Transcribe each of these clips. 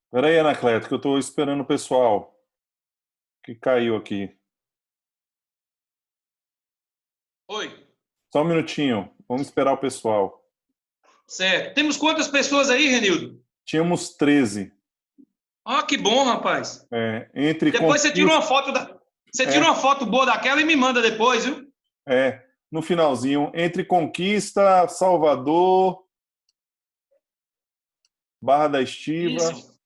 Espera aí, Anacleto, que eu estou esperando o pessoal que caiu aqui. Oi. Só um minutinho, vamos esperar o pessoal. Certo. Temos quantas pessoas aí, Renildo? Tínhamos 13. Ah, que bom, rapaz. Depois você tira uma foto tira uma foto boa daquela e me manda depois, viu? No finalzinho, entre Conquista, Salvador, Barra da Estiva. Isso.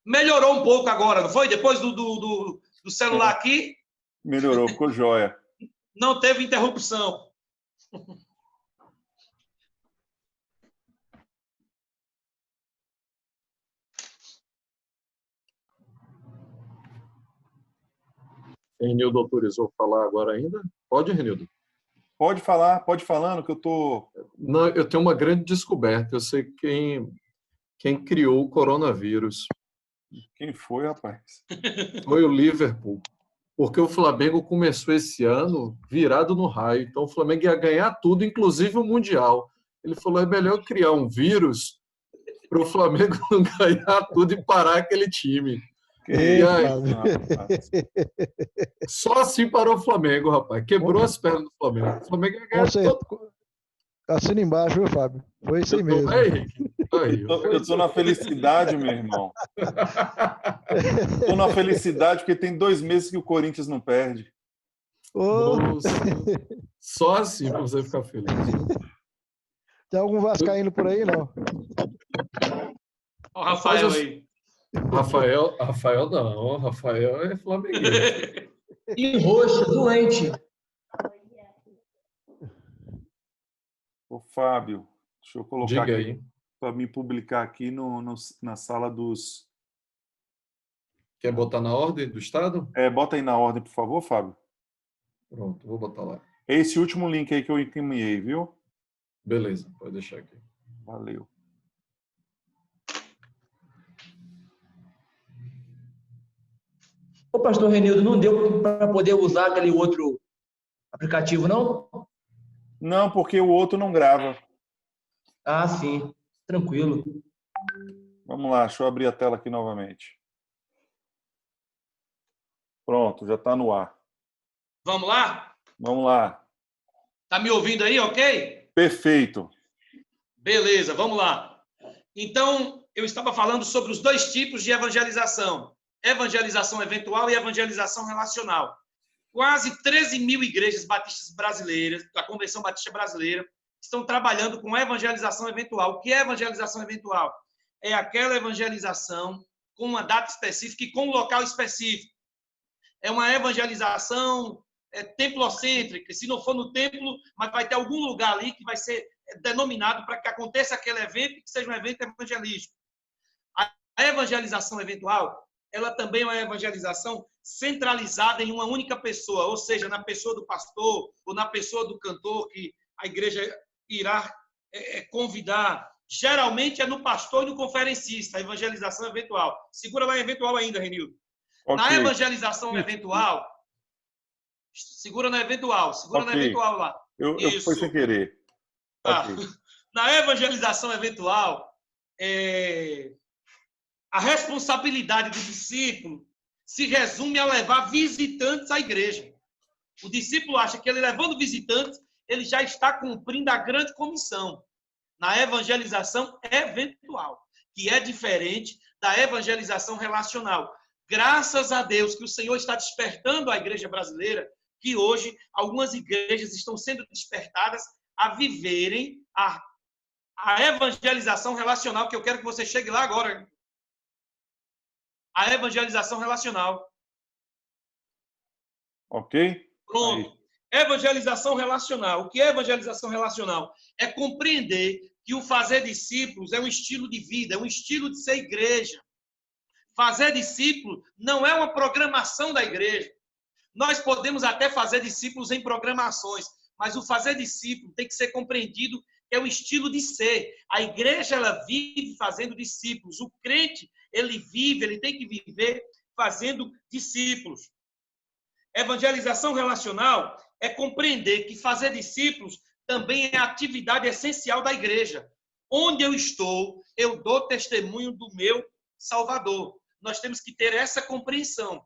Melhorou um pouco agora, não foi? Depois do celular aqui. Melhorou, ficou jóia. Não teve interrupção. Renildo autorizou falar agora ainda? Pode, Renildo? Pode falar, pode falando que eu tô... Não, eu tenho uma grande descoberta. Eu sei quem criou o coronavírus. Quem foi, rapaz? Foi o Liverpool. Porque o Flamengo começou esse ano virado no raio. Então o Flamengo ia ganhar tudo, inclusive o Mundial. Ele falou, é melhor criar um vírus para o Flamengo não ganhar tudo e parar aquele time. E aí, só assim parou o Flamengo, rapaz. Quebrou as pernas do Flamengo. O Flamengo ia ganhar todo. Assina embaixo, viu, Fábio? Foi isso aí mesmo. Eu estou na felicidade, meu irmão. Estou na felicidade porque tem 2 meses que o Corinthians não perde. Só assim para você ficar feliz. Tem algum vascaíno por aí, não? Ó, o Rafael aí. Rafael não. Rafael é flamenguista. E roxo, doente. Ô, Fábio, deixa eu colocar Diga aqui aí. para me publicar aqui na sala dos... Quer botar na ordem do Estado? Bota aí na ordem, por favor, Fábio. Pronto, vou botar lá. É esse último link aí que eu encaminhei, viu? Beleza, pode deixar aqui. Valeu. Ô, pastor Renildo, não deu para poder usar aquele outro aplicativo, não? Não, porque o outro não grava. Ah, sim. Tranquilo. Vamos lá, deixa eu abrir a tela aqui novamente. Pronto, já está no ar. Vamos lá? Vamos lá. Tá me ouvindo aí, ok? Perfeito. Beleza, vamos lá. Então, eu estava falando sobre os 2 tipos de evangelização. Evangelização eventual e evangelização relacional. Quase 13 mil igrejas batistas brasileiras, da Convenção Batista Brasileira, estão trabalhando com evangelização eventual. O que é evangelização eventual? É aquela evangelização com uma data específica e com um local específico. É uma evangelização templocêntrica. Se não for no templo, mas vai ter algum lugar ali que vai ser denominado para que aconteça aquele evento e que seja um evento evangelístico. A evangelização eventual, ela também é uma evangelização centralizada em uma única pessoa, ou seja, na pessoa do pastor ou na pessoa do cantor que a igreja irá convidar. Geralmente é no pastor e no conferencista, a evangelização eventual. Segura lá eventual ainda, Renildo. Okay. Na evangelização eventual, segura no eventual lá. Eu fui sem querer. Tá. Okay. Na evangelização eventual, a responsabilidade do discípulo se resume a levar visitantes à igreja. O discípulo acha que ele levando visitantes, ele já está cumprindo a grande comissão. Na evangelização eventual, que é diferente da evangelização relacional. Graças a Deus que o Senhor está despertando a igreja brasileira, que hoje algumas igrejas estão sendo despertadas a viverem a evangelização relacional, que eu quero que você chegue lá agora. A evangelização relacional. Ok? Pronto. Aí. Evangelização relacional. O que é evangelização relacional? É compreender que o fazer discípulos é um estilo de vida, é um estilo de ser igreja. Fazer discípulo não é uma programação da igreja. Nós podemos até fazer discípulos em programações, mas o fazer discípulo tem que ser compreendido que que é o estilo de ser. A igreja, ela vive fazendo discípulos. O crente, ele vive, ele tem que viver fazendo discípulos. Evangelização relacional é compreender que fazer discípulos também é a atividade essencial da igreja. Onde eu estou, eu dou testemunho do meu Salvador. Nós temos que ter essa compreensão,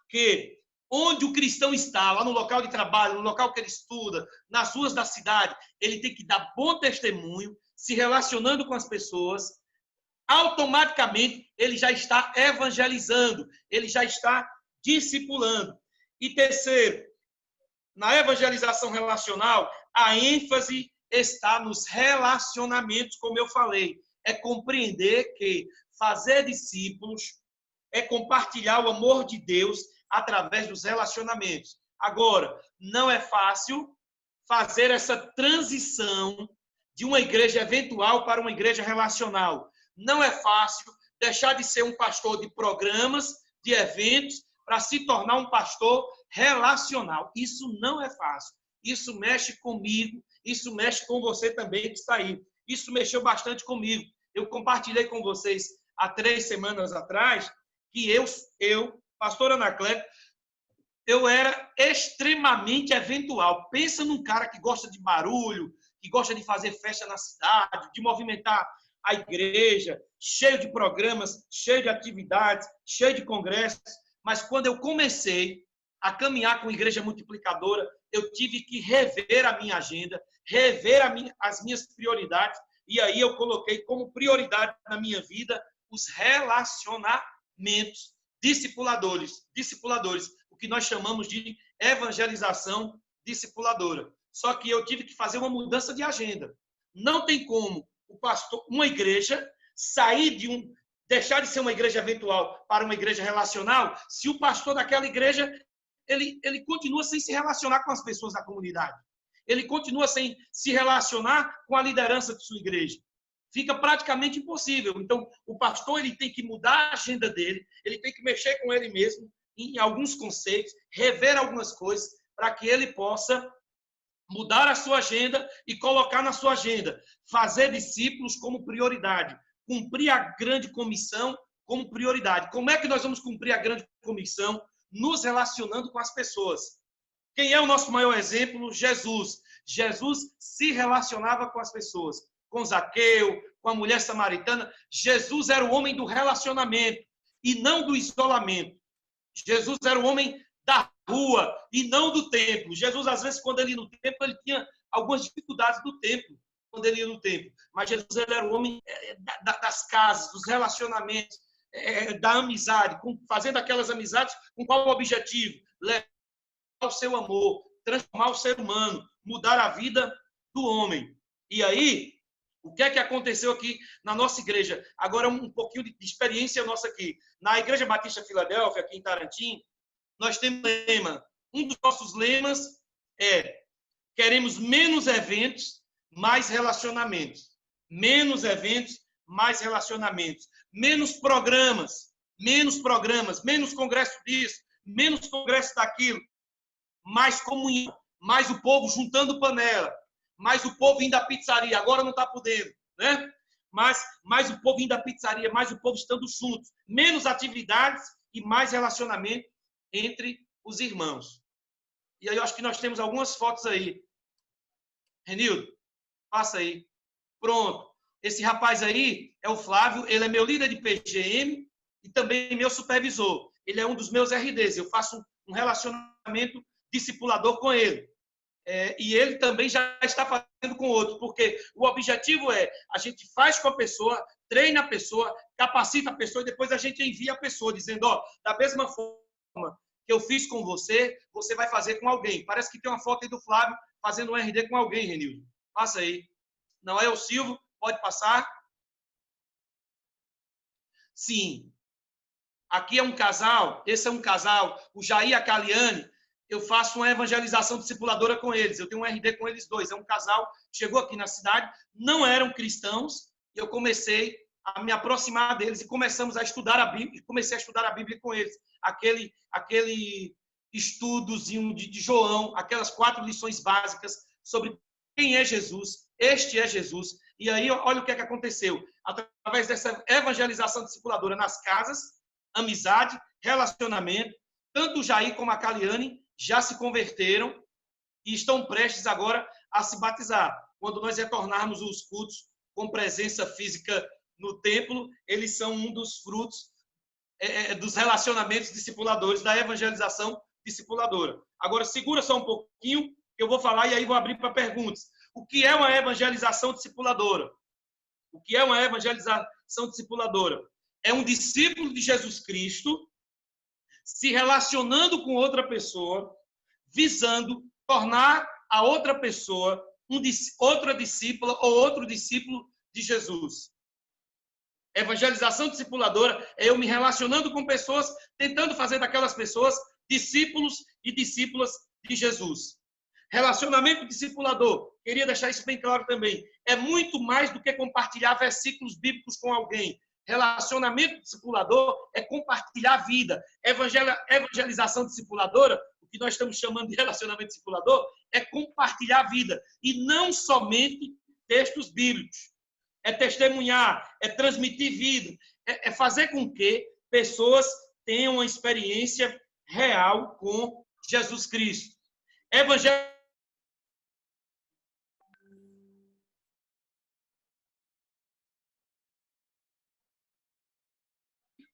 que onde o cristão está, lá no local de trabalho, no local que ele estuda, nas ruas da cidade, ele tem que dar bom testemunho, se relacionando com as pessoas, automaticamente ele já está evangelizando, ele já está discipulando. E terceiro, na evangelização relacional, a ênfase está nos relacionamentos, como eu falei. É compreender que fazer discípulos é compartilhar o amor de Deus através dos relacionamentos. Agora, não é fácil fazer essa transição de uma igreja eventual para uma igreja relacional. Não é fácil deixar de ser um pastor de programas, de eventos, para se tornar um pastor relacional. Isso não é fácil. Isso mexe comigo, isso mexe com você também que está aí. Isso mexeu bastante comigo. Eu compartilhei com vocês há 3 semanas atrás que eu pastor Anacleto, eu era extremamente eventual. Pensa num cara que gosta de barulho, que gosta de fazer festa na cidade, de movimentar a igreja, cheio de programas, cheio de atividades, cheio de congressos. Mas quando eu comecei a caminhar com a igreja multiplicadora, eu tive que rever a minha agenda, rever as minhas prioridades, e aí eu coloquei como prioridade na minha vida os relacionamentos discipuladores, o que nós chamamos de evangelização discipuladora. Só que eu tive que fazer uma mudança de agenda. Não tem como o pastor, uma igreja, deixar de ser uma igreja eventual para uma igreja relacional, se o pastor daquela igreja ele continua sem se relacionar com as pessoas da comunidade. Ele continua sem se relacionar com a liderança de sua igreja. Fica praticamente impossível. Então, o pastor ele tem que mudar a agenda dele, ele tem que mexer com ele mesmo em alguns conceitos, rever algumas coisas, para que ele possa mudar a sua agenda e colocar na sua agenda fazer discípulos como prioridade, cumprir a grande comissão como prioridade. Como é que nós vamos cumprir a grande comissão? Nos relacionando com as pessoas. Quem é o nosso maior exemplo? Jesus. Jesus se relacionava com as pessoas, com Zaqueu, com a mulher samaritana. Jesus era o homem do relacionamento e não do isolamento. Jesus era o homem da rua e não do templo. Jesus, às vezes, quando ele ia no templo, ele tinha algumas dificuldades do templo, quando ele ia no templo. Mas Jesus ele era o homem das casas, dos relacionamentos, da amizade, fazendo aquelas amizades com qual objetivo? Levar o seu amor, transformar o ser humano, mudar a vida do homem. E aí, o que é que aconteceu aqui na nossa igreja? Agora, um pouquinho de experiência nossa aqui. Na Igreja Batista Filadélfia, aqui em Tarantim, nós temos um lema. Um dos nossos lemas é: queremos menos eventos, mais relacionamentos. Menos eventos, mais relacionamentos. Menos programas, menos congresso disso, menos congresso daquilo. Mais comunhão, mais o povo juntando panela, mais o povo indo à pizzaria. Agora não está podendo, né? Mas mais o povo indo à pizzaria, mais o povo estando juntos. Menos atividades e mais relacionamento entre os irmãos. E aí eu acho que nós temos algumas fotos aí. Renildo, passa aí. Pronto. Esse rapaz aí é o Flávio, ele é meu líder de PGM e também meu supervisor. Ele é um dos meus RDs. Eu faço um relacionamento discipulador com ele. E ele também já está fazendo com outros, porque o objetivo é, a gente faz com a pessoa, treina a pessoa, capacita a pessoa e depois a gente envia a pessoa, dizendo, da mesma forma que eu fiz com você, você vai fazer com alguém. Parece que tem uma foto aí do Flávio fazendo um RD com alguém, Renildo. Passa aí. Não é o Silvio? Pode passar? Sim. Aqui é um casal, esse é um casal, o Jair e a Caliane. Eu faço uma evangelização discipuladora com eles. Eu tenho um RD com eles dois. É um casal que chegou aqui na cidade, não eram cristãos, e eu comecei a me aproximar deles e começamos a estudar a Bíblia, comecei a estudar a Bíblia com eles. Aquele estudozinho de João, aquelas 4 lições básicas sobre quem é Jesus, Este é Jesus. E aí, olha o que é que aconteceu. Através dessa evangelização discipuladora nas casas, amizade, relacionamento, tanto o Jair como a Caliane já se converteram e estão prestes agora a se batizar. Quando nós retornarmos os cultos com presença física no templo, eles são um dos frutos dos relacionamentos discipuladores, da evangelização discipuladora. Agora, segura só um pouquinho, que eu vou falar e aí vou abrir para perguntas. O que é uma evangelização discipuladora? O que é uma evangelização discipuladora? É um discípulo de Jesus Cristo se relacionando com outra pessoa, visando tornar a outra pessoa outra discípula ou outro discípulo de Jesus. Evangelização discipuladora é eu me relacionando com pessoas, tentando fazer daquelas pessoas discípulos e discípulas de Jesus. Relacionamento discipulador, queria deixar isso bem claro também, é muito mais do que compartilhar versículos bíblicos com alguém. Relacionamento discipulador é compartilhar a vida. Evangelização discipuladora, o que nós estamos chamando de relacionamento discipulador, é compartilhar a vida. E não somente textos bíblicos. É testemunhar, é transmitir vida, é fazer com que pessoas tenham uma experiência real com Jesus Cristo. Evangelho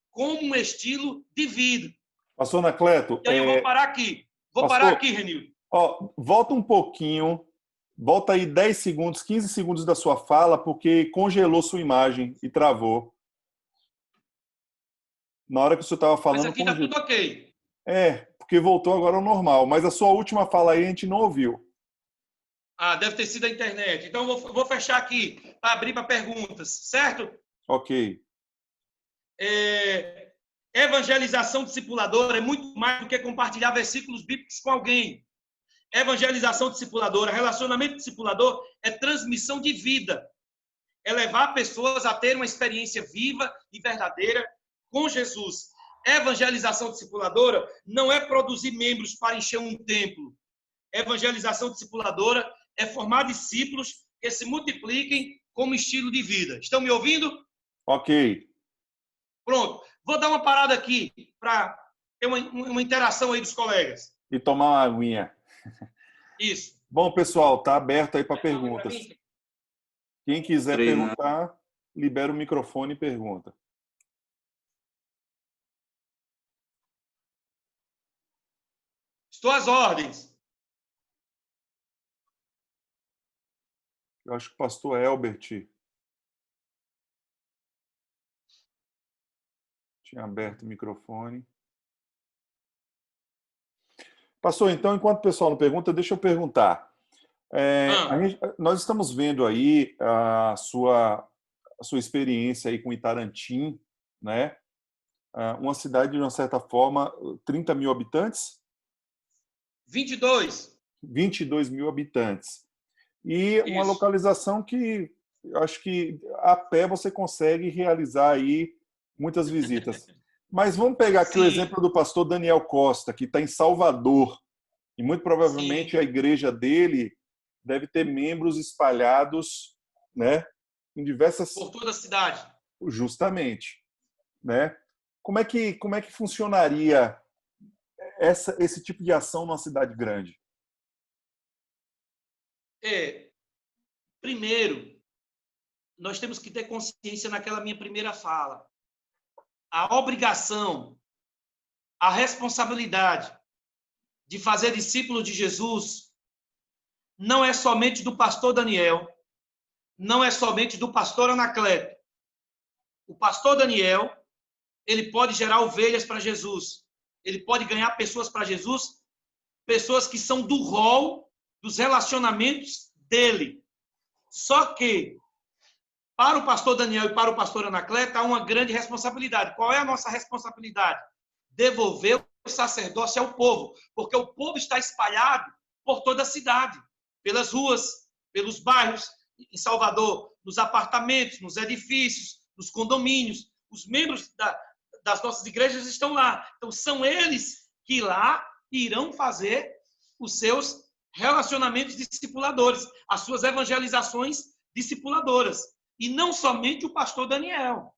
como um estilo de vida. Pastor Anacleto... E aí eu vou parar aqui. Parar aqui, Renildo. Volta um pouquinho, volta aí 10 segundos, 15 segundos da sua fala, porque congelou sua imagem e travou. Na hora que o senhor estava falando... Mas aqui está tudo ok. Porque voltou agora ao normal. Mas a sua última fala aí a gente não ouviu. Deve ter sido a internet. Então eu vou fechar aqui para abrir para perguntas, certo? Ok. Evangelização discipuladora é muito mais do que compartilhar versículos bíblicos com alguém. Evangelização discipuladora, relacionamento discipulador é transmissão de vida. É levar pessoas a ter uma experiência viva e verdadeira com Jesus. Evangelização discipuladora não é produzir membros para encher um templo. Evangelização discipuladora é formar discípulos que se multipliquem como estilo de vida. Estão me ouvindo? Ok. Pronto. Vou dar uma parada aqui para ter uma interação aí dos colegas. E tomar uma aguinha. Isso. Bom, pessoal, está aberto aí para perguntas. Quem quiser perguntar, libera o microfone e pergunta. Estou às ordens. Eu acho que o pastor Elbert tinha aberto o microfone. Pastor, então, enquanto o pessoal não pergunta, deixa eu perguntar. Nós estamos vendo aí a sua experiência aí com Itarantim, né? Uma cidade, de uma certa forma, 30 mil habitantes? 22. 22 mil habitantes. E uma Isso. localização que eu acho que a pé você consegue realizar aí muitas visitas. Mas vamos pegar aqui o exemplo do pastor Daniel Costa, que está em Salvador. E muito provavelmente a igreja dele deve ter membros espalhados, né, em diversas... Por toda a cidade. Justamente. Né? Como é que funcionaria esse tipo de ação numa cidade grande? Primeiro, nós temos que ter consciência naquela minha primeira fala. A obrigação, a responsabilidade de fazer discípulo de Jesus não é somente do pastor Daniel, não é somente do pastor Anacleto. O pastor Daniel, ele pode gerar ovelhas para Jesus, ele pode ganhar pessoas para Jesus, pessoas que são do rol dos relacionamentos dele. Só que, para o pastor Daniel e para o pastor Anacleto, há uma grande responsabilidade. Qual é a nossa responsabilidade? Devolver o sacerdócio ao povo, porque o povo está espalhado por toda a cidade, pelas ruas, pelos bairros, em Salvador, nos apartamentos, nos edifícios, nos condomínios. Os membros das nossas igrejas estão lá. Então, são eles que lá irão fazer os seus relacionamentos discipuladores, as suas evangelizações discipuladoras. E não somente o pastor Daniel.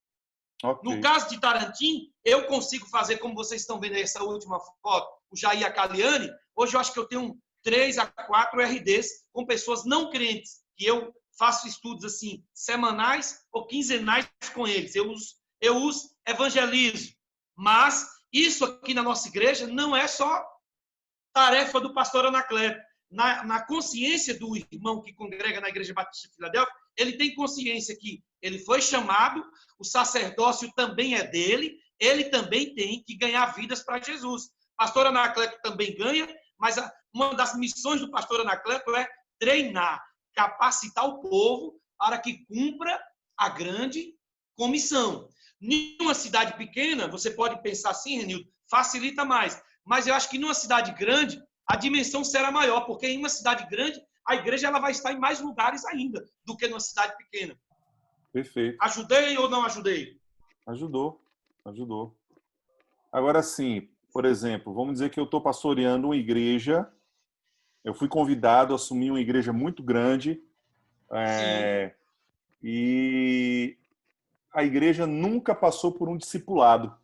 Ok. No caso de Tarantim, eu consigo fazer, como vocês estão vendo aí, essa última foto, o Jair Acaliani. Hoje eu acho que eu tenho 3 a 4 RDs com pessoas não crentes, que eu faço estudos assim, semanais ou quinzenais com eles. Eu os evangelizo. Mas isso aqui na nossa igreja não é só tarefa do pastor Anacleto. Na consciência do irmão que congrega na Igreja Batista de Filadélfia, ele tem consciência que ele foi chamado, o sacerdócio também é dele, ele também tem que ganhar vidas para Jesus. Pastor Anacleto também ganha, mas uma das missões do pastor Anacleto é treinar, capacitar o povo para que cumpra a grande comissão. Em uma cidade pequena, você pode pensar assim, Renildo, facilita mais. Mas eu acho que numa cidade grande, a dimensão será maior, porque em uma cidade grande, a igreja ela vai estar em mais lugares ainda do que numa cidade pequena. Perfeito. Ajudei ou não ajudei? Ajudou. Agora sim, por exemplo, vamos dizer que eu estou pastoreando uma igreja, eu fui convidado a assumir uma igreja muito grande, e a igreja nunca passou por um discipulado.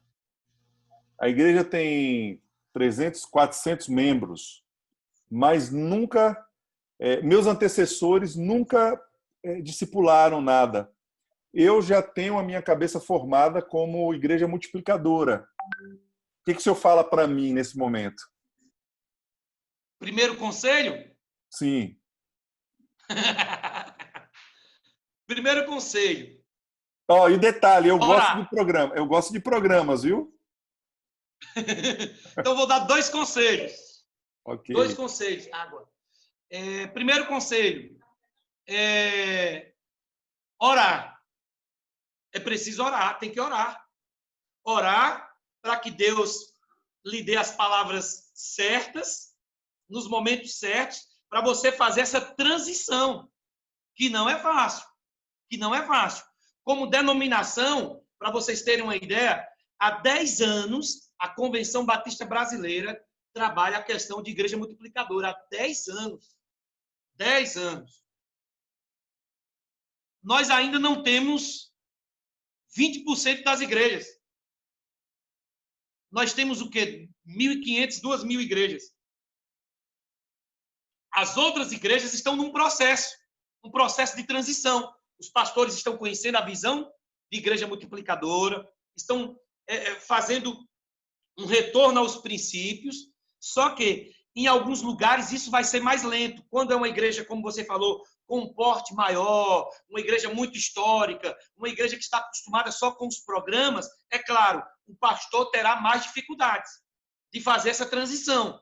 A igreja tem 300, 400 membros, mas nunca, meus antecessores nunca discipularam nada. Eu já tenho a minha cabeça formada como igreja multiplicadora. O que o senhor fala para mim nesse momento? Primeiro conselho? Sim. Primeiro conselho. Ó, e detalhe, eu Orar. gosto de programa, eu gosto de programas, viu? Então, vou dar 2 conselhos. Ok. 2 conselhos. Água. Primeiro conselho. Orar. É preciso orar, tem que orar. Orar para que Deus lhe dê as palavras certas, nos momentos certos, para você fazer essa transição, que não é fácil. Como denominação, para vocês terem uma ideia, há 10 anos, a Convenção Batista Brasileira trabalha a questão de igreja multiplicadora. Há 10 anos. 10 anos. Nós ainda não temos 20% das igrejas. Nós temos o quê? 1.500, 2.000 igrejas. As outras igrejas estão num processo de transição. Os pastores estão conhecendo a visão de igreja multiplicadora, estão fazendo um retorno aos princípios, só que em alguns lugares isso vai ser mais lento. Quando é uma igreja, como você falou, com um porte maior, uma igreja muito histórica, uma igreja que está acostumada só com os programas, é claro, o pastor terá mais dificuldades de fazer essa transição.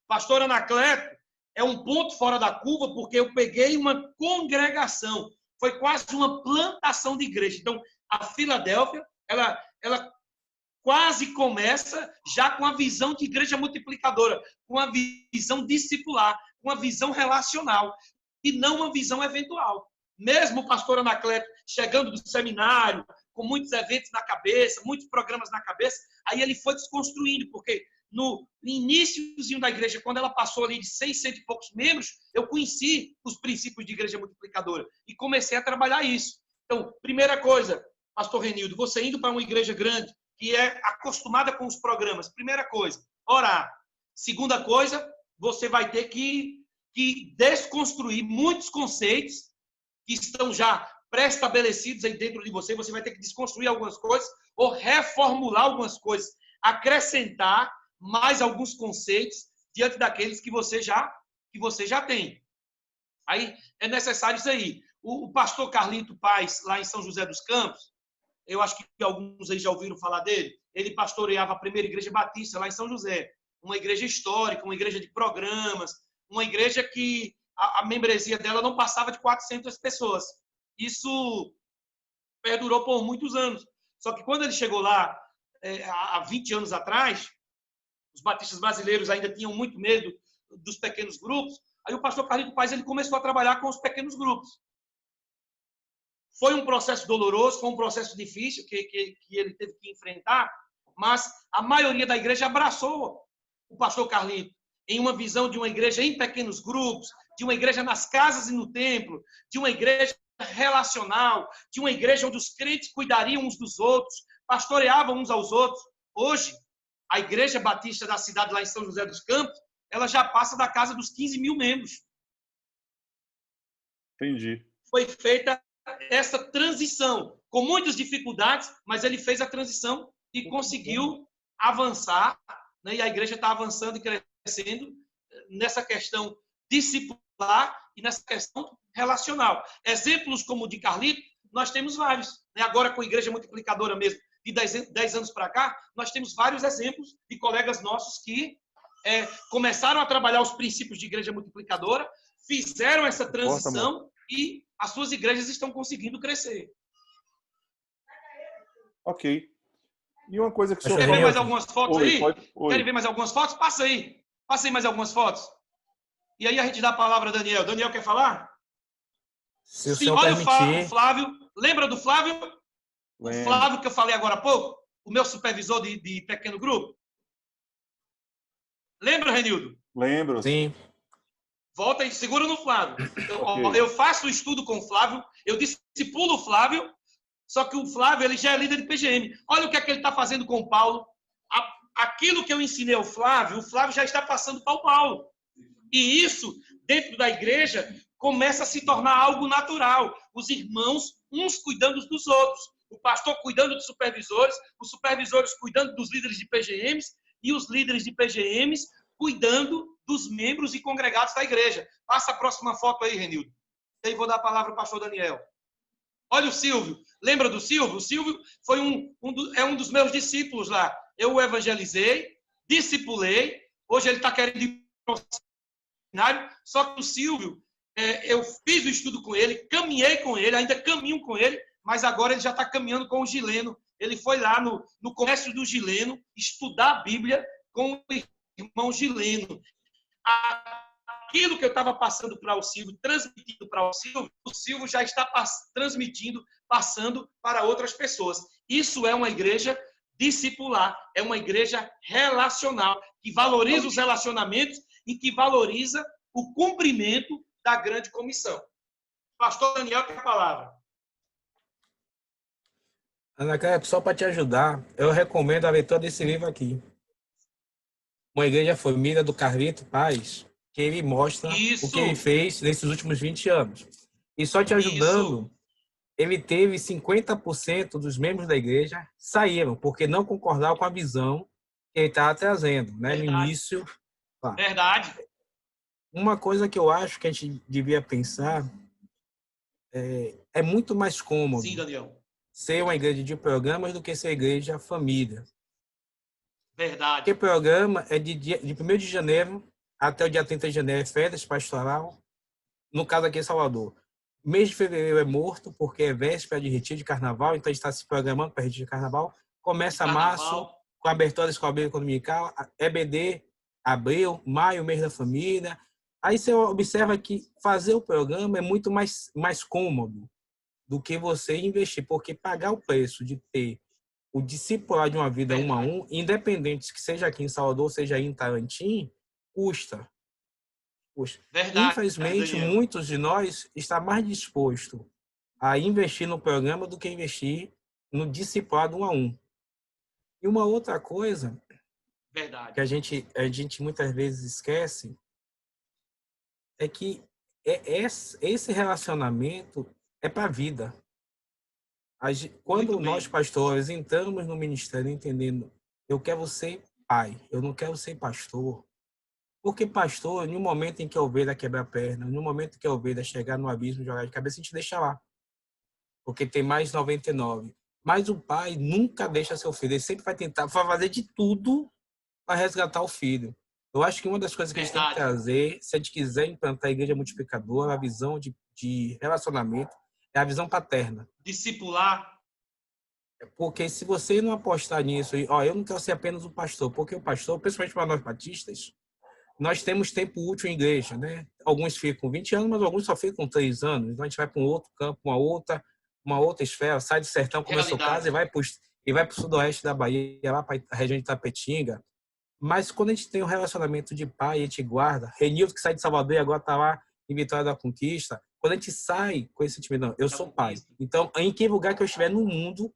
Pastor Anacleto é um ponto fora da curva, porque eu peguei uma congregação, foi quase uma plantação de igreja. Então, a Filadélfia, ela quase começa já com a visão de igreja multiplicadora, com a visão discipular, com a visão relacional, e não uma visão eventual. Mesmo o pastor Anacleto chegando do seminário, com muitos eventos na cabeça, muitos programas na cabeça, aí ele foi desconstruindo, porque no iníciozinho da igreja, quando ela passou ali de 600 e poucos membros, eu conheci os princípios de igreja multiplicadora e comecei a trabalhar isso. Então, primeira coisa, pastor Renildo, você indo para uma igreja grande, que é acostumada com os programas, primeira coisa, orar. Segunda coisa, você vai ter que desconstruir muitos conceitos que estão já pré-estabelecidos aí dentro de você. Você vai ter que desconstruir algumas coisas ou reformular algumas coisas, acrescentar mais alguns conceitos diante daqueles que você já tem. Aí é necessário isso aí. O pastor Carlito Paz, lá em São José dos Campos, eu acho que alguns aí já ouviram falar dele, ele pastoreava a primeira igreja batista lá em São José, uma igreja histórica, uma igreja de programas, uma igreja que a membresia dela não passava de 400 pessoas. Isso perdurou por muitos anos. Só que quando ele chegou lá, há 20 anos atrás, os batistas brasileiros ainda tinham muito medo dos pequenos grupos, aí o pastor Carlito Paz ele começou a trabalhar com os pequenos grupos. Foi um processo doloroso, foi um processo difícil que ele teve que enfrentar, mas a maioria da igreja abraçou o pastor Carlito. em uma visão de uma igreja em pequenos grupos, de uma igreja nas casas e no templo, de uma igreja relacional, de uma igreja onde os crentes cuidariam uns dos outros, pastoreavam uns aos outros. Hoje, a Igreja Batista da cidade lá em São José dos Campos, ela já passa da casa dos 15 mil membros. Entendi. Foi feita essa transição, com muitas dificuldades, mas ele fez a transição e conseguiu avançar, né? E a igreja está avançando e crescendo nessa questão discipular e nessa questão relacional. Exemplos como o de Carlito, nós temos vários. Né? Agora, com a Igreja Multiplicadora mesmo, de 10 anos para cá, nós temos vários exemplos de colegas nossos que começaram a trabalhar os princípios de Igreja Multiplicadora, fizeram essa transição e as suas igrejas estão conseguindo crescer. Ok. E uma coisa que o senhor... Quer ver mais algumas fotos aí? Oi. Querem ver mais algumas fotos? Passa aí. Passa aí mais algumas fotos. E aí a gente dá a palavra a Daniel. Daniel quer falar? Se o Sim, senhor olha permitir... o Flávio. Lembra do Flávio? O Flávio que eu falei agora há pouco? O meu supervisor de pequeno grupo? Lembra, Renildo? Lembro. Sim. Volta e segura no Flávio. Ok. Eu faço o estudo com o Flávio, eu discipulo o Flávio, só que o Flávio ele já é líder de PGM. Olha o que é que ele está fazendo com o Paulo. Aquilo que eu ensinei ao Flávio, o Flávio já está passando para o Paulo. E isso, dentro da igreja, começa a se tornar algo natural. Os irmãos, uns cuidando dos outros. O pastor cuidando dos supervisores, os supervisores cuidando dos líderes de PGMs e os líderes de PGMs cuidando dos membros e congregados da igreja. Passa a próxima foto aí, Renildo. E aí vou dar a palavra ao pastor Daniel. Olha o Silvio. Lembra do Silvio? O Silvio foi um dos meus discípulos lá. Eu o evangelizei, discipulei. Hoje ele está querendo ir para o seminário. Só que o Silvio, eu fiz o estudo com ele, caminhei com ele, ainda caminho com ele, mas agora ele já está caminhando com o Gileno. Ele foi lá no comércio do Gileno estudar a Bíblia com o irmão Gileno. Aquilo que eu estava passando para o Silvio, transmitindo para o Silvio já está transmitindo, passando para outras pessoas. Isso é uma igreja discipular, é uma igreja relacional, que valoriza os relacionamentos e que valoriza o cumprimento da grande comissão. Pastor Daniel tem a palavra. Anacleto, só para te ajudar, eu recomendo a leitura desse livro aqui. Uma Igreja Família, do Carlito Paz, que ele mostra o que ele fez nesses últimos 20 anos. E só te ajudando, ele teve 50% dos membros da igreja saíram, porque não concordavam com a visão que ele estava trazendo, né? No início. Verdade. Uma coisa que eu acho que a gente devia pensar é muito mais cômodo. Sim, Daniel. Ser uma igreja de programas do que ser igreja família. Verdade. Porque programa é de 1º de janeiro até o dia 30 de janeiro é férias pastoral, no caso aqui em Salvador. Mês de fevereiro é morto, porque é véspera de retiro de carnaval, então a gente está se programando para retiro de carnaval. Começa março, com a abertura da Escola Bíblica Dominical, EBD, abril, maio, mês da família. Aí você observa que fazer o programa é muito mais cômodo do que você investir, porque pagar o preço de ter o discipulado de uma vida 1 a 1, independente que seja aqui em Salvador, seja aí em Tarantim, custa. Verdade, infelizmente, Daniel. muitos de nós estão mais dispostos a investir no programa do que investir no discipulado 1 a 1. E uma outra coisa que a gente muitas vezes esquece é que esse relacionamento é para a vida. Quando nós, pastores, entramos no ministério entendendo, eu quero ser pai, eu não quero ser pastor. Porque pastor, em um momento em que a ovelha quebra a perna, em um momento em que a ovelha chegar no abismo e jogar de cabeça, a gente deixa lá. Porque tem mais 99. Mas o pai nunca deixa seu filho, ele sempre vai tentar fazer de tudo para resgatar o filho. Eu acho que uma das coisas que a gente tem que trazer, se a gente quiser implantar a igreja multiplicadora, a visão de relacionamento, é a visão paterna. Discipular. Porque se você não apostar nisso, eu não quero ser apenas o pastor, porque o pastor, principalmente para nós batistas, nós temos tempo útil em igreja, né? Alguns ficam 20 anos, mas alguns só ficam 3 anos. Então a gente vai para um outro campo, uma outra esfera, sai do sertão, como é o seu caso, e vai para o sudoeste da Bahia, lá para a região de Tapetinga. Mas quando a gente tem um relacionamento de pai, a gente guarda. Renildo, que sai de Salvador e agora está lá em Vitória da Conquista. Quando a gente sai com esse sentimento, não, eu sou pai. Então, em que lugar que eu estiver no mundo,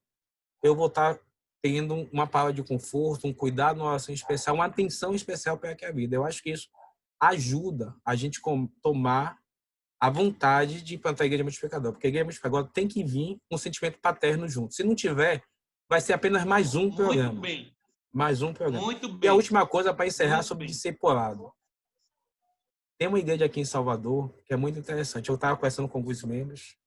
eu vou estar tendo uma palavra de conforto, um cuidado, uma oração especial, uma atenção especial para a vida. Eu acho que isso ajuda a gente tomar a vontade de plantar a igreja multiplicadora. Porque a igreja multiplicadora tem que vir um sentimento paterno junto. Se não tiver, vai ser apenas mais um programa. Muito bem. Mais um programa. Muito bem. E a última coisa para encerrar Muito sobre bem. discipulado. Tem uma igreja aqui em Salvador que é muito interessante. Eu estava conversando com alguns membros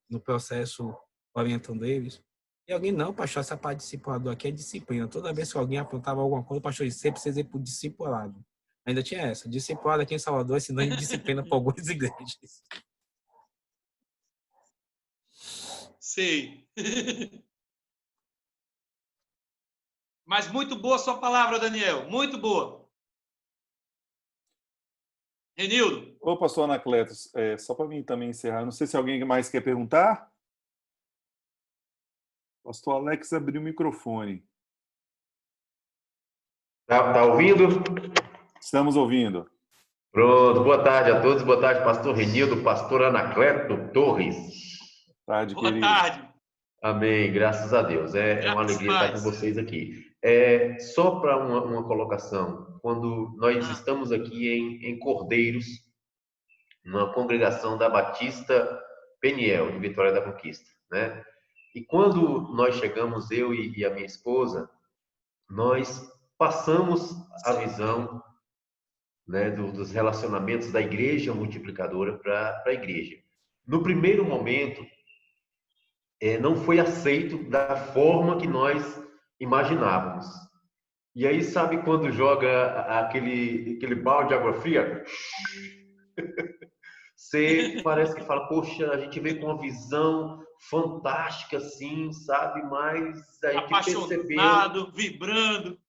no processo orientando eles. E alguém, não, pastor, essa parte de discipulador aqui é disciplina. Toda vez que alguém apontava alguma coisa, o pastor disse, você precisa ir para o discipulado. Ainda tinha essa. Discipulado aqui em Salvador é sinônimo de disciplina para algumas igrejas. Sei. Mas muito boa a sua palavra, Daniel. Muito boa. Renildo. Ô, pastor Anacleto, só para mim também encerrar, não sei se alguém mais quer perguntar. Pastor Alex abriu o microfone. Tá ouvindo? Estamos ouvindo. Pronto. Boa tarde a todos. Boa tarde, pastor Renildo, pastor Anacleto Torres. Tarde, Boa querido. tarde. Amém. Graças a Deus. É uma alegria estar com vocês aqui. Só para uma colocação. Quando nós estamos aqui em Cordeiros, numa congregação da Batista Peniel, de Vitória da Conquista, né? E quando nós chegamos, eu e a minha esposa, nós passamos a visão, né, dos relacionamentos da igreja multiplicadora para a igreja. No primeiro momento, não foi aceito da forma que nós imaginávamos. E aí, sabe quando joga aquele balde de água fria? Você parece que fala, poxa, a gente veio com uma visão fantástica, assim, sabe? Mas aí que percebeu... Apaixonado, vibrando.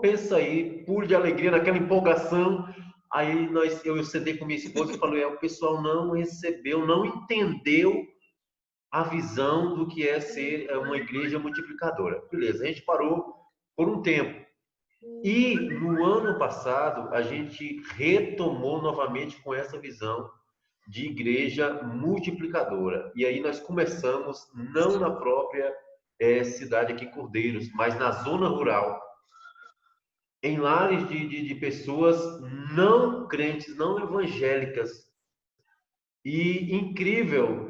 Pensa aí, pulo de alegria, naquela empolgação. Aí eu cedei com minha esposa e falei, o pessoal não recebeu, não entendeu a visão do que é ser uma igreja multiplicadora. Beleza, a gente parou por um tempo. E no ano passado, a gente retomou novamente com essa visão de igreja multiplicadora. E aí nós começamos, não na própria cidade aqui, Cordeiros, mas na zona rural, em lares de pessoas não crentes, não evangélicas. E incrível,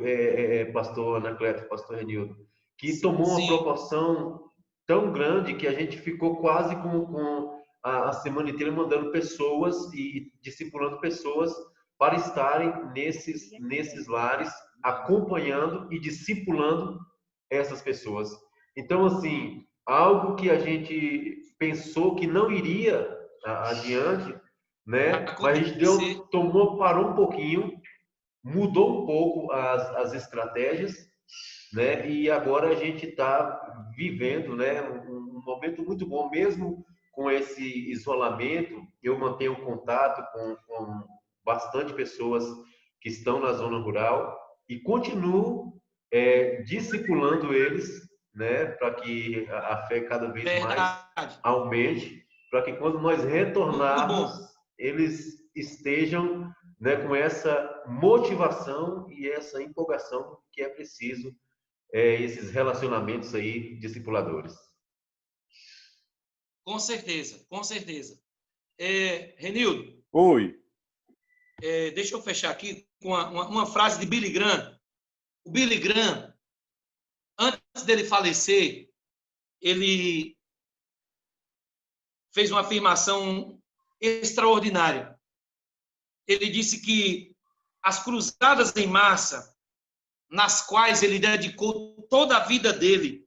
pastor Anacleto, pastor Renildo, que tomou uma proporção tão grande que a gente ficou quase com a semana inteira mandando pessoas e discipulando pessoas para estarem nesses lares, acompanhando e discipulando essas pessoas. Então, assim, algo que a gente pensou que não iria adiante, né? Mas a gente parou um pouquinho, mudou um pouco as estratégias, né? E agora a gente está vivendo, né, um momento muito bom, mesmo com esse isolamento. Eu mantenho contato com bastante pessoas que estão na zona rural e continuo discipulando eles, né, para que a fé cada vez mais aumente, para que quando nós retornarmos, eles estejam, né, com essa motivação e essa empolgação que é preciso, esses relacionamentos aí discipuladores. Com certeza, com certeza. Renildo. Oi. Deixa eu fechar aqui com uma frase de Billy Graham. O Billy Graham, antes dele falecer, ele fez uma afirmação extraordinária. Ele disse que as cruzadas em massa, nas quais ele dedicou toda a vida dele,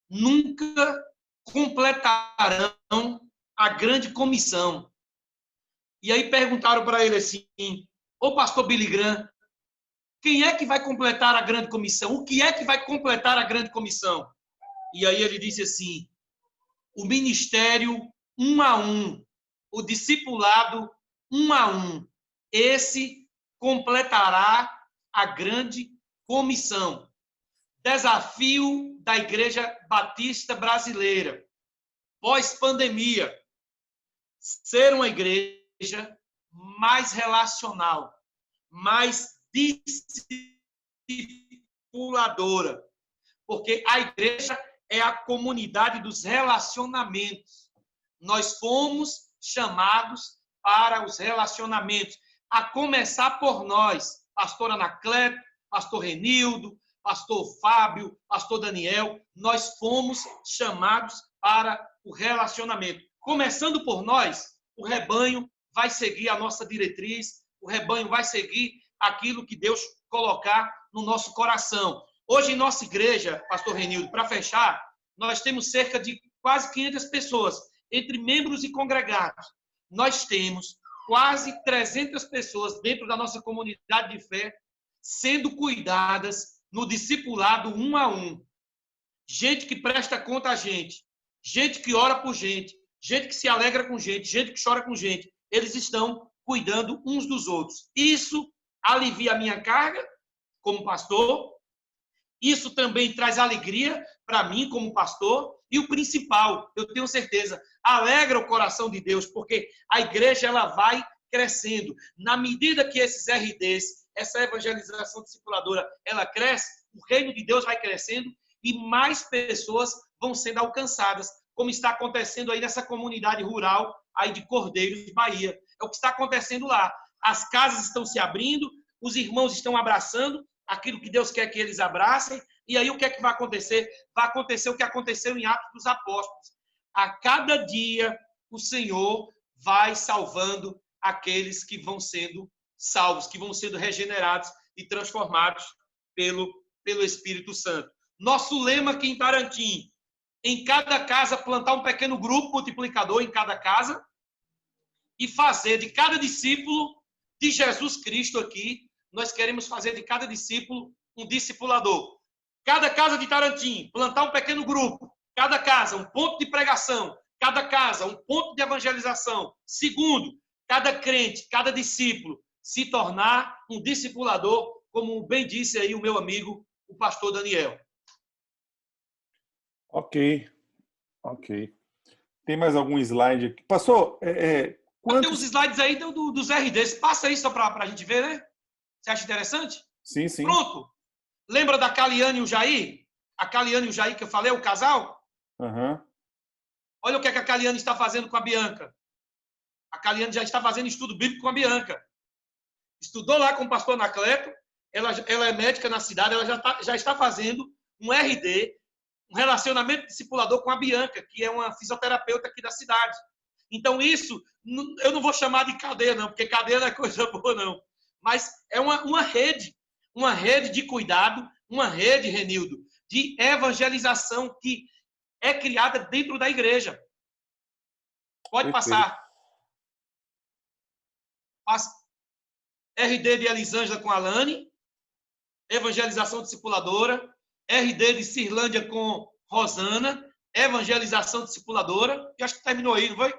nunca completarão a grande comissão. E aí perguntaram para ele assim, ô pastor Billy Graham, quem é que vai completar a grande comissão? O que é que vai completar a grande comissão? E aí ele disse assim, o ministério 1 a 1, o discipulado 1 a 1, esse completará a grande comissão. Desafio da Igreja Batista Brasileira. Pós-pandemia, ser uma igreja mais relacional, mais discipuladora, porque a igreja é a comunidade dos relacionamentos. Nós fomos chamados para os relacionamentos, a começar por nós, pastor Anacleto, pastor Renildo, pastor Fábio, pastor Daniel, nós fomos chamados para o relacionamento. Começando por nós, o rebanho vai seguir a nossa diretriz, o rebanho vai seguir aquilo que Deus colocar no nosso coração. Hoje, em nossa igreja, pastor Renildo, para fechar, nós temos cerca de quase 500 pessoas, entre membros e congregados. Nós temos quase 300 pessoas dentro da nossa comunidade de fé sendo cuidadas no discipulado 1 a 1. Gente que presta conta a gente que ora por gente que se alegra com gente que chora com gente. Eles estão cuidando uns dos outros. Isso alivia a minha carga como pastor. Isso também traz alegria para mim como pastor. E o principal, eu tenho certeza, alegra o coração de Deus, porque a igreja ela vai crescendo. Na medida que esses RDs, essa evangelização discipuladora, ela cresce, o reino de Deus vai crescendo e mais pessoas vão sendo alcançadas, como está acontecendo aí nessa comunidade rural aí de Cordeiros, Bahia. É o que está acontecendo lá. As casas estão se abrindo, os irmãos estão abraçando aquilo que Deus quer que eles abracem, e aí o que é que vai acontecer? Vai acontecer o que aconteceu em Atos dos Apóstolos. A cada dia, o Senhor vai salvando aqueles que vão sendo salvos, que vão sendo regenerados e transformados pelo Espírito Santo. Nosso lema aqui em Tarantim, em cada casa plantar um pequeno grupo multiplicador em cada casa e fazer de cada discípulo de Jesus Cristo aqui, nós queremos fazer de cada discípulo um discipulador. Cada casa de Tarantim, plantar um pequeno grupo. Cada casa, um ponto de pregação. Cada casa, um ponto de evangelização. Segundo, cada crente, cada discípulo se tornar um discipulador, como bem disse aí o meu amigo, o pastor Daniel. Ok. Tem mais algum slide aqui? Pastor, Tem uns slides aí dos RDs. Passa aí só para a gente ver, né? Você acha interessante? Sim. Pronto. Lembra da Caliane e o Jair? A Caliane e o Jair que eu falei, o casal? Uhum. Olha o que a Caliane está fazendo com a Bianca. A Caliane já está fazendo estudo bíblico com a Bianca. Estudou lá com o pastor Anacleto. Ela é médica na cidade. Ela já está fazendo um RD, um relacionamento discipulador com a Bianca, que é uma fisioterapeuta aqui da cidade. Então, isso, eu não vou chamar de cadeia, não, porque cadeia não é coisa boa, não. Mas é uma rede de cuidado, uma rede, Renildo, de evangelização que é criada dentro da igreja. Pode passar. Passa. RD de Elisângela com a Alane, evangelização discipuladora. RD de Cirlândia com Rosana, evangelização discipuladora. E acho que terminou aí, não foi?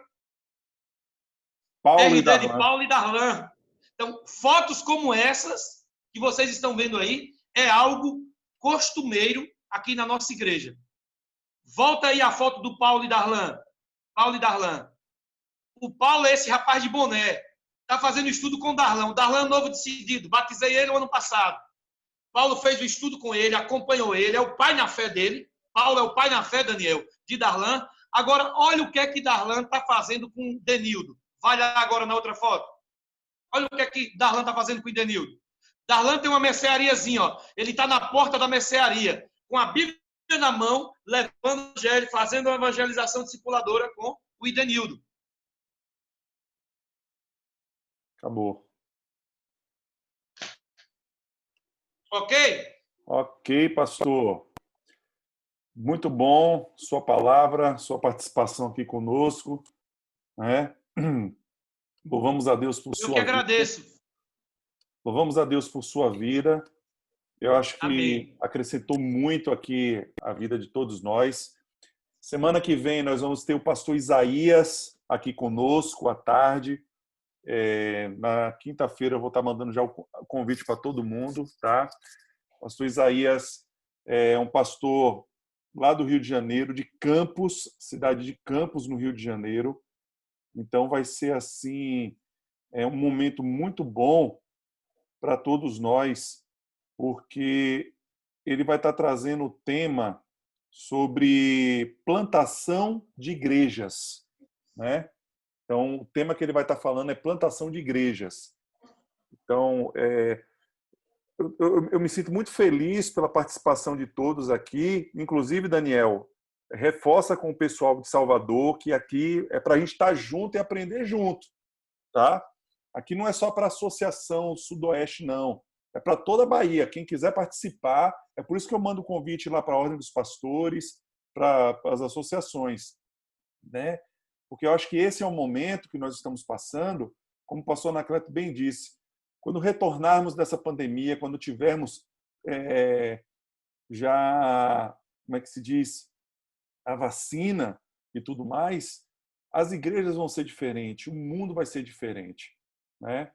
RD de Paulo e Darlan. Então, fotos como essas que vocês estão vendo aí é algo costumeiro aqui na nossa igreja. Volta aí a foto do Paulo e Darlan. Paulo e Darlan. O Paulo é esse rapaz de boné. Está fazendo estudo com o Darlan. O Darlan é novo decidido. Batizei ele no ano passado. Paulo fez o estudo com ele, acompanhou ele, é o pai na fé dele. Paulo é o pai na fé, Daniel, de Darlan. Agora, olha o que é que Darlan está fazendo com Denildo. Vai lá agora na outra foto. Olha o que é que Darlan está fazendo com o Denildo. Darlan tem uma merceariazinha, ó. Ele está na porta da mercearia, com a Bíblia na mão, levando o evangelho, fazendo uma evangelização discipuladora com o Idenildo. Acabou. Ok? Ok, pastor. Muito bom sua palavra, sua participação aqui conosco. Louvamos a Deus por sua vida. Eu que agradeço. Louvamos a Deus por sua vida. Eu acho que Amém. acrescentou muito aqui a vida de todos nós. Semana que vem nós vamos ter o pastor Isaías aqui conosco à tarde. Na quinta-feira eu vou estar mandando já o convite para todo mundo, tá? O pastor Isaías é um pastor lá do Rio de Janeiro, de Campos, cidade de Campos, no Rio de Janeiro. Então vai ser assim, um momento muito bom para todos nós, porque ele vai estar trazendo o tema sobre plantação de igrejas, né? Então, o tema que ele vai estar falando é plantação de igrejas. Então, eu me sinto muito feliz pela participação de todos aqui, inclusive, Daniel, reforça com o pessoal de Salvador que aqui é para a gente estar junto e aprender junto, tá? Aqui não é só para a Associação Sudoeste, não. É para toda a Bahia. Quem quiser participar, é por isso que eu mando o convite lá para a Ordem dos Pastores, para as associações, né? Porque eu acho que esse é o momento que nós estamos passando, como o pastor Anacleto bem disse, quando retornarmos dessa pandemia, quando tivermos já, como é que se diz, a vacina e tudo mais, as igrejas vão ser diferentes, o mundo vai ser diferente, né?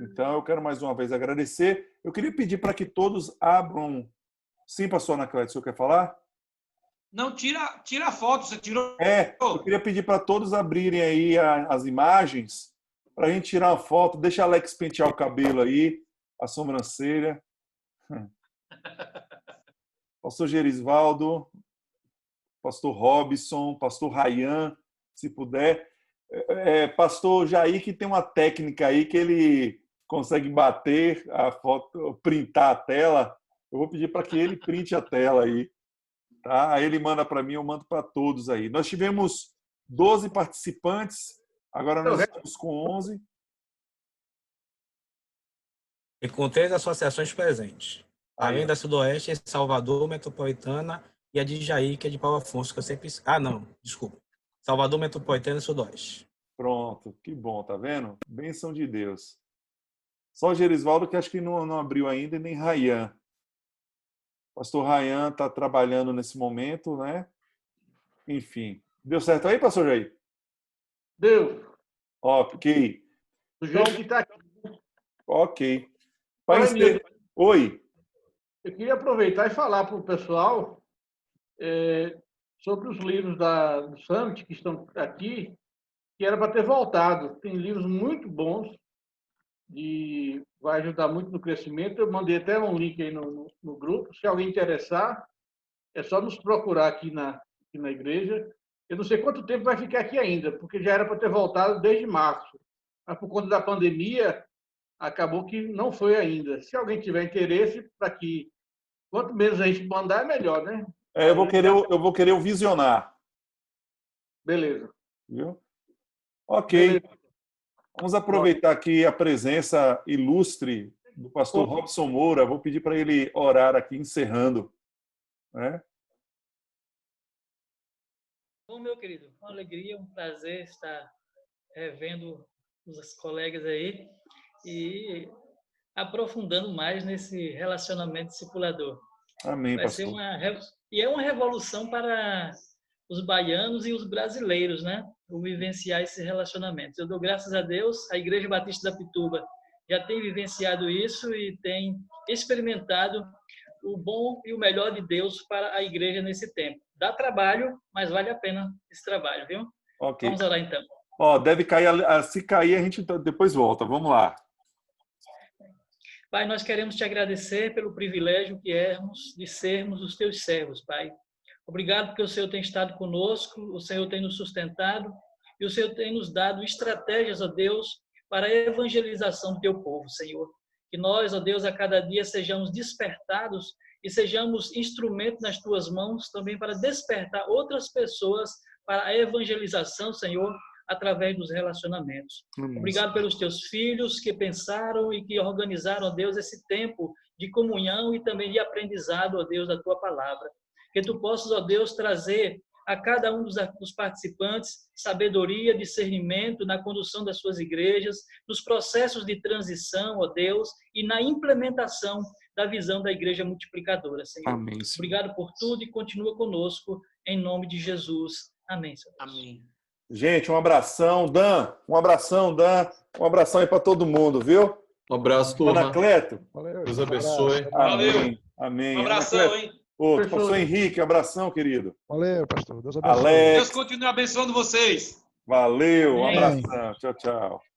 Então, eu quero mais uma vez agradecer. Eu queria pedir para que todos abram... Sim, pastor Anacleto, o senhor quer falar? Não, tira a foto, você tirou. Eu queria pedir para todos abrirem aí as imagens, para a gente tirar uma foto. Deixa a Alex pentear o cabelo aí, a sobrancelha. Pastor Gerisvaldo, pastor Robson, pastor Rayan, se puder. Pastor Jair, que tem uma técnica aí que ele consegue bater a foto, printar a tela. Eu vou pedir para que ele printe a tela aí. Tá? Aí ele manda para mim, eu mando para todos aí. Nós tivemos 12 participantes, agora nós estamos com 11. E com 3 associações presentes. Além da Sudoeste, Salvador, Metropolitana e a de Jair, que é de Paulo Afonso, que eu sempre... desculpa. Salvador, Metropolitana e Sudoeste. Pronto, que bom, tá vendo? Bênção de Deus. Só o Gerisvaldo que acho que não abriu ainda, e nem Rayan. Pastor Rayan está trabalhando nesse momento, né? Enfim. Deu certo aí, pastor Jair? Deu. Ok. Do jeito que está aqui. Ok. Oi. Eu queria aproveitar e falar para o pessoal sobre os livros do Summit que estão aqui, que era para ter voltado. Tem livros muito bons, vai ajudar muito no crescimento. Eu mandei até um link aí no grupo. Se alguém interessar, é só nos procurar aqui na igreja. Eu não sei quanto tempo vai ficar aqui ainda, porque já era para ter voltado desde março. Mas por conta da pandemia, acabou que não foi ainda. Se alguém tiver interesse, para que quanto menos a gente mandar, é melhor, né? Eu vou querer o visionar. Beleza. Viu? Ok. Beleza. Vamos aproveitar aqui a presença ilustre do pastor Robson Moura. Vou pedir para ele orar aqui, encerrando. Né? Bom, meu querido, uma alegria, um prazer estar revendo os colegas aí e aprofundando mais nesse relacionamento discipulador. Amém, Vai pastor. E é uma revolução para os baianos e os brasileiros, né? O vivenciar esses relacionamentos. Eu dou graças a Deus, a Igreja Batista da Pituba já tem vivenciado isso e tem experimentado o bom e o melhor de Deus para a igreja nesse tempo. Dá trabalho, mas vale a pena esse trabalho, viu? Okay. Vamos orar então. Deve cair, se cair a gente depois volta. Vamos lá. Pai, nós queremos te agradecer pelo privilégio que éramos de sermos os teus servos, Pai. Obrigado porque o Senhor tem estado conosco, o Senhor tem nos sustentado e o Senhor tem nos dado estratégias, ó Deus, para a evangelização do teu povo, Senhor. Que nós, ó Deus, a cada dia sejamos despertados e sejamos instrumento nas tuas mãos também para despertar outras pessoas para a evangelização, Senhor, através dos relacionamentos. Obrigado pelos teus filhos que pensaram e que organizaram, ó Deus, esse tempo de comunhão e também de aprendizado, ó Deus, da tua palavra. Que tu possas, ó Deus, trazer a cada um dos participantes sabedoria, discernimento na condução das suas igrejas, nos processos de transição, ó Deus, e na implementação da visão da igreja multiplicadora, Senhor. Amém, Senhor. Obrigado por tudo e continua conosco, em nome de Jesus. Amém, Senhor. Amém. Gente, um abração, Dan. Um abração, Dan. Um abração aí para todo mundo, viu? Um abraço, turma. Anacleto. Valeu. Deus abençoe. Valeu. Amém. Um abração, Anacleto. hein? Pastor Henrique, abração, querido. Valeu, pastor. Deus abençoe. Alex. Deus continue abençoando vocês. Valeu, um Amém. abração. Tchau, tchau.